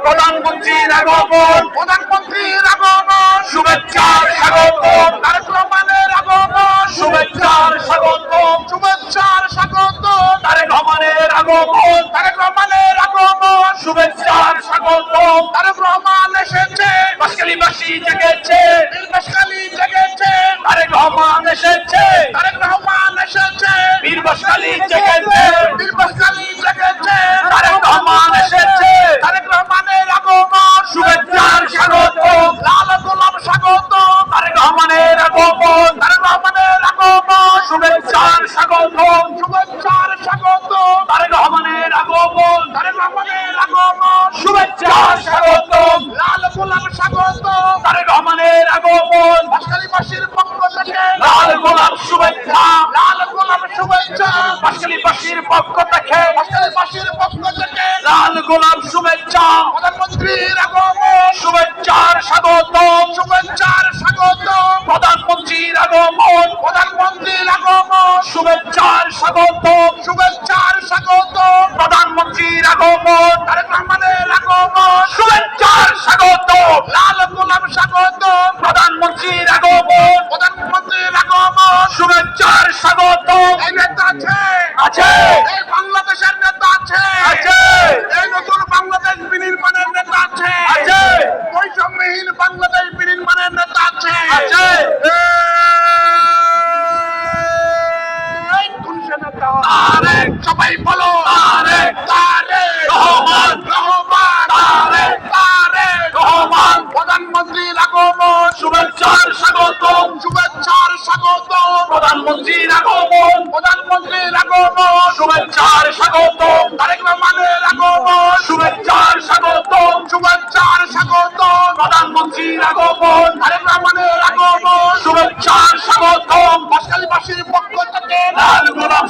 প্রধানমন্ত্রীর আগমন, প্রধানমন্ত্রীর আগমন, শুভেচ্ছার স্বাগতম, তারেক রহমানের আগমন, শুভেচ্ছার স্বাগতম, শুভেচ্ছার স্বাগতম, তারেক রহমানের আগমন, তারেক রহমানের আগমন, শুভেচ্ছার স্বাগতম, তারেক রহমান এসেছে, বাঁশখালীবাসী জেগেছে, বাঁশখালী জেগেছে, তারেক রহমান এসেছে, তারেক রহমান এসেছে, বীর বাঁশখালী জেগেছে, বীর বাঁশখালী জেগেছে, তারেক রহমান এসেছে, তারেক রহমানের আগমন, শুভেচ্ছার স্বাগতম, লাল গোলাপ স্বাগতম, তারেক রহমানের আগমন, তারেক রহমানের আগমন, শুভেচ্ছার স্বাগতম, শুভেচ্ছার স্বাগতম, তারেক রহমানের আগমন, তারেক রহমানের আগমন, শুভেচ্ছার স্বাগতম, লাল গোলাপ স্বাগতম, তারেক রহমানের আগমন, বাঁশখালীবাসীর পক্ষ থেকে লাল গোলাপ শুভেচ্ছা, লাল গোলাপ শুভেচ্ছা, বাঁশখালীবাসীর পক্ষ থেকে, বাঁশখালীবাসীর পক্ষ থেকে লাল গোলাপ শুভেচ্ছা, প্রধানমন্ত্রীর আগমন, শুভেচ্ছার স্বাগতম, শুভেচ্ছার স্বাগতম, প্রধানমন্ত্রীর আগমন, প্রধানমন্ত্রীর আগমন, শুভেচ্ছার স্বাগতম, শুভেচ্ছার স্বাগতম, প্রধানমন্ত্রীর আগমন, তারেক রহমানের আগমন, শুভেচ্ছার স্বাগতম, লাল গোলাপ স্বাগতম, প্রধানমন্ত্রীর আগমন, প্রধানমন্ত্রীর আগমন, শুভেচ্ছার স্বাগতম। এই নেতা আছে, আছে, এই বাংলাদেশের নেতা আছে, আছে, এই নতুন বাংলাদেশ বিনির্মাণের নেতা আছে, আছে, বৈষম্যহীন বাংলাদেশ বিনির্মাণের নেতা আছে, আছে। সবাই বলো তারেক, তারেক রহমান, রহমান, তারেক, তারেক রহমান, প্রধানমন্ত্রীর আগমন, শুভেচ্ছার স্বাগতম, শুভেচ্ছার স্বাগতম, প্রধানমন্ত্রীর আগমন, প্রধানমন্ত্রীর আগমন, শুভেচ্ছার স্বাগতম, তারেক রহমানের আগমন, শুভেচ্ছার স্বাগতম, শুভেচ্ছার স্বাগতম, প্রধানমন্ত্রীর আগমন, তারেক রহমানের আগমন, শুভেচ্ছার স্বাগতম, বাঁশখালীবাসীর পক্ষ থেকে লাল গোলাপ